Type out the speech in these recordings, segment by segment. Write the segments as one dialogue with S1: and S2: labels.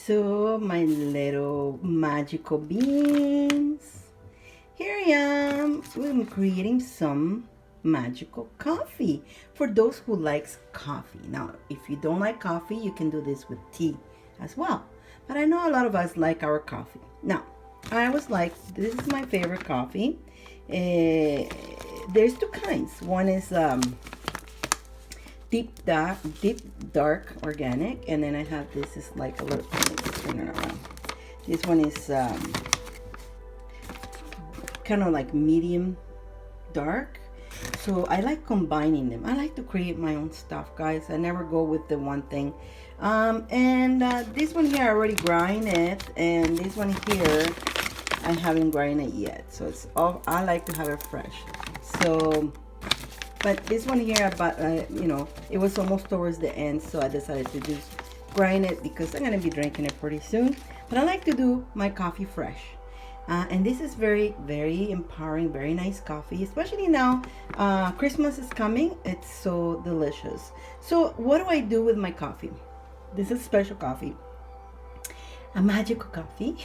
S1: So my little magical beans. Here I am. I'm creating some magical coffee for those who likes coffee. Now, if you don't like coffee, you can do this with tea as well. But I know a lot of us like our coffee. Now, I was like, this is my favorite coffee. There's two kinds. One is deep dark organic, and then I have this is like a little, let's turn it around. This one is kind of like medium dark. So I like combining them. I like to create my own stuff, guys. I never go with the one thing. This one here I already grind it, and this one here I haven't grinded it yet. So it's all, I like to have it fresh. So but this one here, you know, it was almost towards the end, so I decided to just grind it because I'm gonna be drinking it pretty soon. But I like to do my coffee fresh, and this is very, very empowering, very nice coffee, especially now. Christmas is coming. It's so delicious. So what do I do with my coffee? This is special coffee, a magical coffee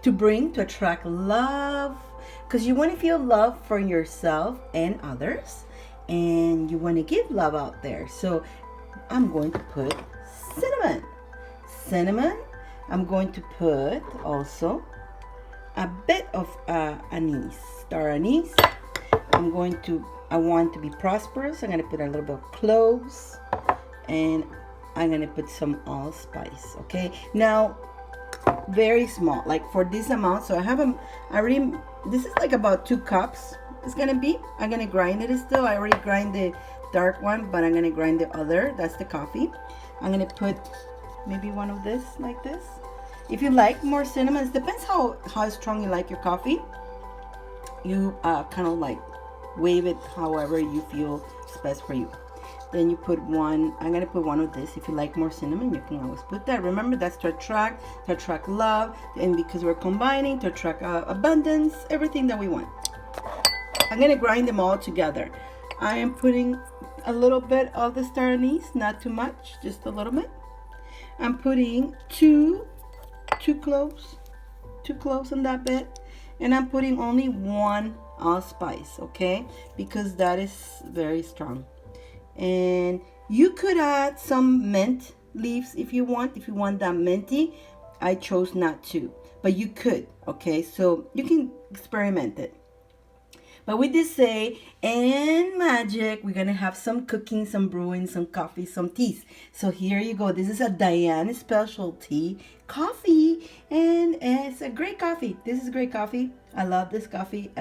S1: to bring, to attract love. Because you want to feel love for yourself and others, and you want to give love out there. So I'm going to put cinnamon. I'm going to put also a bit of star anise. I want to be prosperous. I'm going to put a little bit of cloves, and I'm going to put some allspice. Okay, now very small, like for this amount. So I have this is like about 2 cups. It's gonna be, I'm gonna grind it still. I already grind the dark one, but I'm gonna grind the other. That's the coffee. I'm gonna put maybe one of this, like this. If you like more cinnamon, it depends how strong you like your coffee. You kind of like wave it however you feel is best for you. Then you put one, I'm gonna put one of this. If you like more cinnamon, you can always put that. Remember, that's to attract love, and because we're combining, to attract abundance, everything that we want. I'm gonna grind them all together. I am putting a little bit of the star anise, not too much, just a little bit. I'm putting two cloves on that bit, and I'm putting only 1 allspice, okay, because that is very strong. And you could add some mint leaves if you want that minty. I chose not to, but you could, okay, so you can experiment it. But we did say, and magic, we're gonna have some cooking, some brewing, some coffee, some teas. So here you go. This is a Dyane specialty coffee, and it's a great coffee. This is great coffee. I love this coffee.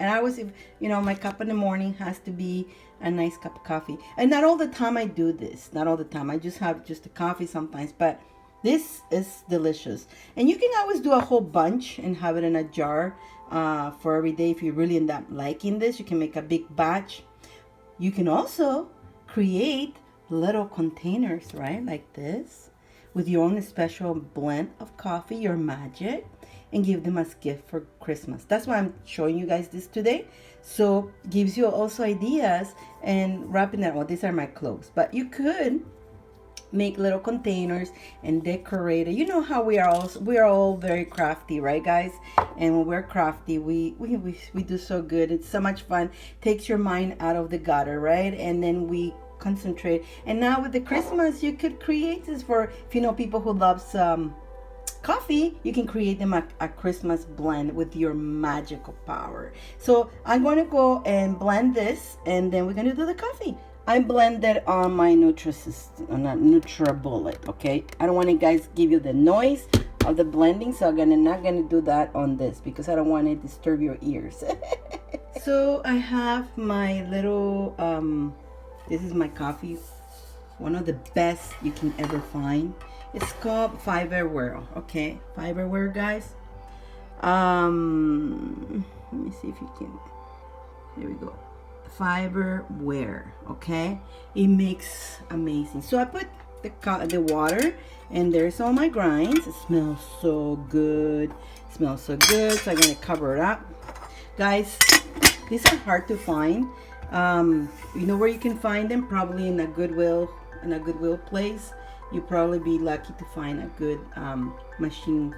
S1: And I always, you know, my cup in the morning has to be a nice cup of coffee. And not all the time I do this. Not all the time. I just have just a coffee sometimes. But this is delicious. And you can always do a whole bunch and have it in a jar for every day. If you really end up liking this, you can make a big batch. You can also create little containers, right? Like this. With your own special blend of coffee, your magic. And give them as gift for Christmas. That's why I'm showing you guys this today. So gives you also ideas and wrapping that. Well, these are my clothes, but you could make little containers and decorate it. You know how we are all very crafty, right, guys? And when we're crafty, we do so good. It's so much fun. Takes your mind out of the gutter, right? And then we concentrate. And now with the Christmas, you could create this for, if you know people who loves coffee, you can create them a Christmas blend with your magical power. So I'm going to go and blend this, and then we're going to do the coffee. I blended on my NutriBullet, okay? I don't want to guys give you the noise of the blending, so I'm not going to do that on this because I don't want to disturb your ears. So I have my little this is my coffee, one of the best you can ever find. It's called Fiberware, okay? Fiberware, guys. Let me see if you can. Here we go. Fiberware, okay? It makes amazing. So I put the water, and there's all my grinds. It smells so good. It smells so good. So I'm gonna cover it up, guys. These are hard to find. You know where you can find them? Probably in a Goodwill place. you'll probably be lucky to find a good machine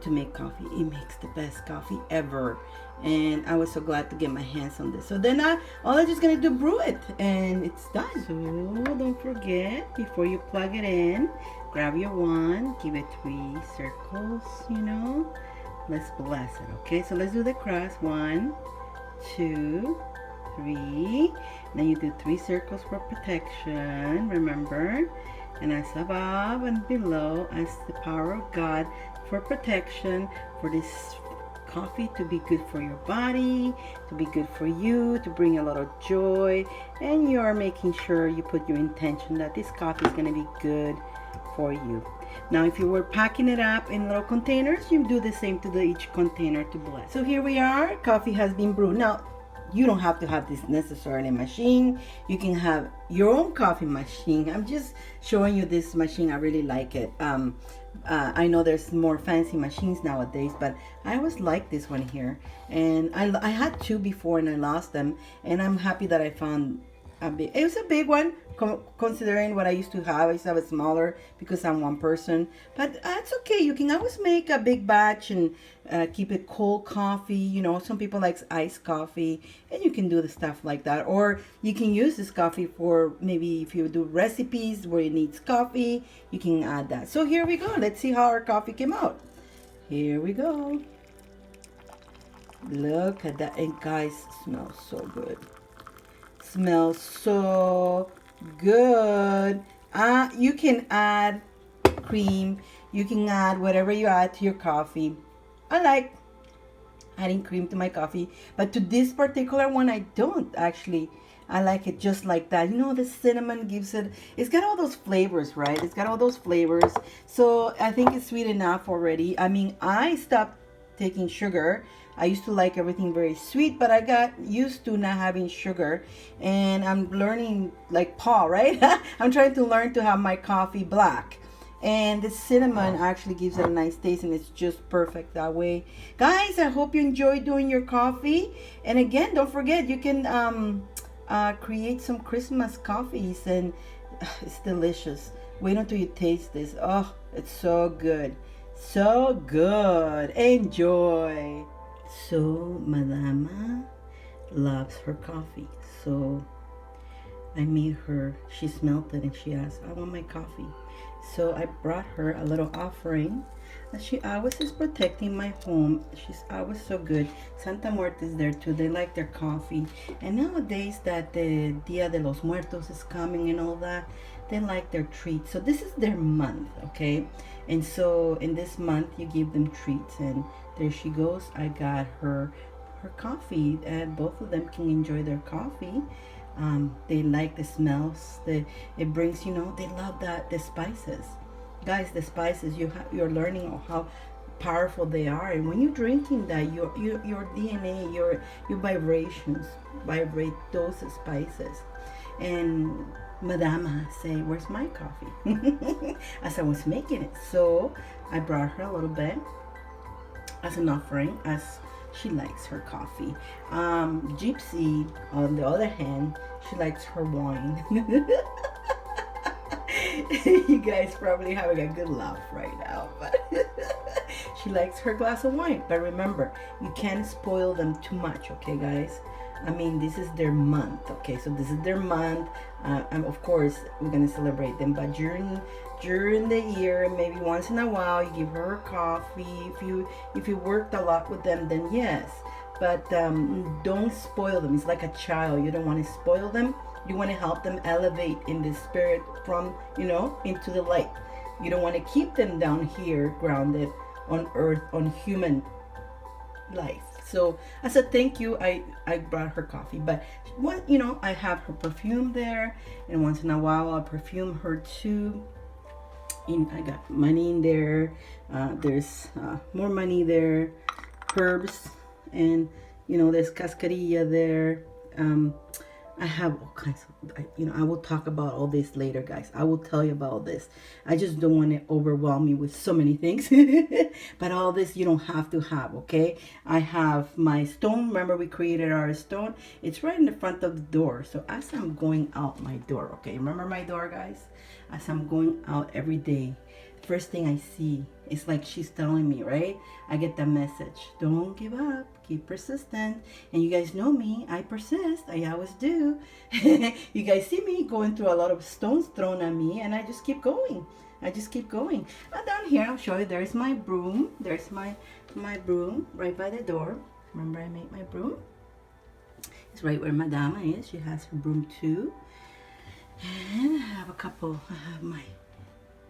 S1: to make coffee. It makes the best coffee ever, and I was so glad to get my hands on this. So then all I'm just gonna do, brew it, and it's done. So don't forget, before you plug it in, grab your wand, give it 3 circles, you know. Let's bless it, okay? So let's do the cross. 1, 2, 3. Then you do 3 circles for protection, remember? And as above and below, as the power of God for protection, for this coffee to be good for your body, to be good for you, to bring a lot of joy. And you are making sure you put your intention that this coffee is going to be good for you. Now, if you were packing it up in little containers, you do the same to each container to bless. So here we are. Coffee has been brewed. Now, you don't have to have this necessarily machine. You can have your own coffee machine. I'm just showing you this machine. I really like it. I know there's more fancy machines nowadays, but I always like this one here. And I had 2 before and I lost them. And I'm happy that I found it was a big one considering what I used to have. I used to have a smaller because I'm one person, but it's okay. You can always make a big batch and keep it cold coffee. You know, some people like iced coffee, and you can do the stuff like that. Or you can use this coffee for maybe if you do recipes where it needs coffee, you can add that. So here we go. Let's see how our coffee came out. Here we go. Look at that, and guys, it smells so good. Smells so good. You can add cream. You can add whatever you add to your coffee. I like adding cream to my coffee, but to this particular one, I don't actually. I like it just like that. You know, the cinnamon gives it, it's got all those flavors, right? It's got all those flavors. So I think it's sweet enough already. I mean, I stopped taking sugar. I used to like everything very sweet, but I got used to not having sugar, and I'm learning like Paul, right? I'm trying to learn to have my coffee black, and the cinnamon actually gives it a nice taste, and it's just perfect that way. Guys, I hope you enjoy doing your coffee, and again, don't forget, you can create some Christmas coffees, and it's delicious. Wait until you taste this. Oh, it's so good. So good. Enjoy. So Madama loves her coffee. So I made her, she smelled it and she asked, I want my coffee. So I brought her a little offering. And she always is protecting my home. She's always so good. Santa Muerte is there too. They like their coffee. And nowadays that the Dia de los Muertos is coming and all that, they like their treats. So this is their month, okay? And so in this month you give them treats, and there she goes. I got her coffee, and both of them can enjoy their coffee. They like the smells. It brings, you know, they love the spices. Guys, the spices, you're learning how powerful they are, and when you're drinking that, your DNA, your vibrations vibrate those spices. And Madame say, where's my coffee? As I was making it. So I brought her a little bit as an offering, as she likes her coffee. Gypsy, on the other hand, she likes her wine. You guys probably having a good laugh right now, but she likes her glass of wine. But remember, you can't spoil them too much, okay, guys? I mean, this is their month, okay? So this is their month, and of course we're gonna celebrate them. But during the year, maybe once in a while, you give her coffee. If you worked a lot with them, then yes. But don't spoil them. It's like a child. You don't want to spoil them. You want to help them elevate in the spirit from, you know, into the light. You don't want to keep them down here, grounded on earth, on human life. So as a thank you, I brought her coffee. But what, you know, I have her perfume there, and once in a while I'll perfume her too. And I got money in there. There's more money there, herbs, and you know, there's cascarilla there. I have all kinds of, I will talk about all this later, guys. I will tell you about all this. I just don't want to overwhelm you with so many things. But all this you don't have to have, okay? I have my stone. Remember we created our stone? It's right in the front of the door. So as I'm going out my door, okay? Remember my door, guys? As I'm going out every day, first thing I see, it's like she's telling me, right? I get that message. Don't give up. Keep persistent. And you guys know me. I persist. I always do. You guys see me going through a lot of stones thrown at me, and I just keep going. I just keep going. And down here, I'll show you. There's my broom. There's my broom right by the door. Remember I made my broom? It's right where Madama is. She has her broom too. And I have a couple. I have my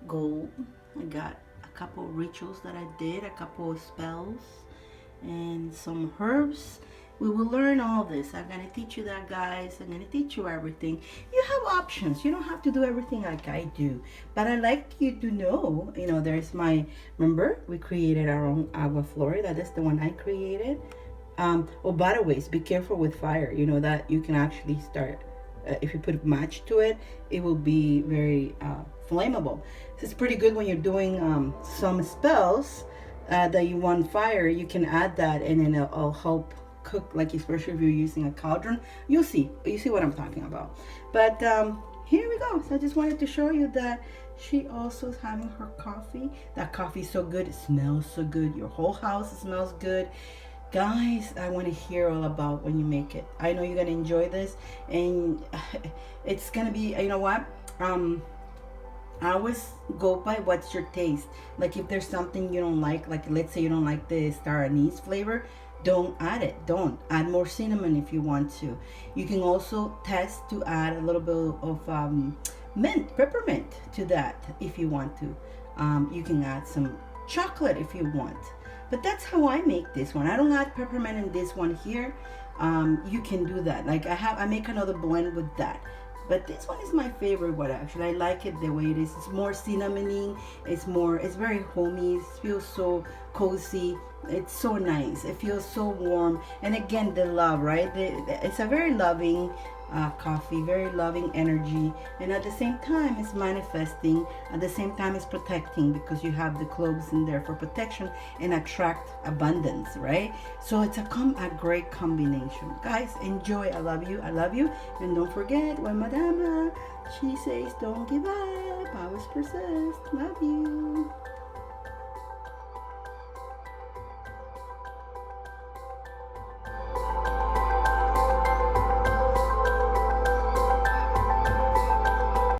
S1: gold. I got a couple rituals that I did, a couple of spells, and some herbs. We will learn all this. I'm going to teach you that, guys. I'm going to teach you everything. You have options. You don't have to do everything like I do. But I like you to know, there's my, remember, we created our own agua florida. That's the one I created. Oh, by the way, be careful with fire. You know that you can actually start, if you put a match to it, it will be very flammable. This is pretty good when you're doing some spells that you want fire. You can add that, and then it'll help cook, like especially if you're using a cauldron. You see what I'm talking about. But here we go. So I just wanted to show you that she also is having her coffee. That coffee is so good. It smells so good. Your whole house smells good. Guys, I want to hear all about when you make it. I know you're going to enjoy this, and it's going to be, you know what? I always go by what's your taste. Like if there's something you don't like let's say you don't like the star anise flavor, don't add it. Don't add more cinnamon if you want to. You can also test to add a little bit of peppermint to that if you want to. You can add some chocolate if you want. But that's how I make this one. I don't add peppermint in this one here. You can do that. Like I make another blend with that. But this one is my favorite one, actually. I like it the way it is. It's more cinnamony. It's very homey. It feels so cozy. It's so nice. It feels so warm. And again, the love, right? It's a very loving coffee, very loving energy. And at the same time, it's manifesting. At the same time, it's protecting, because you have the cloves in there for protection and attract abundance, right? So it's a great combination. Guys, enjoy. I love you. I love you. And don't forget, when Madama, she says, don't give up. Always persist. Love you.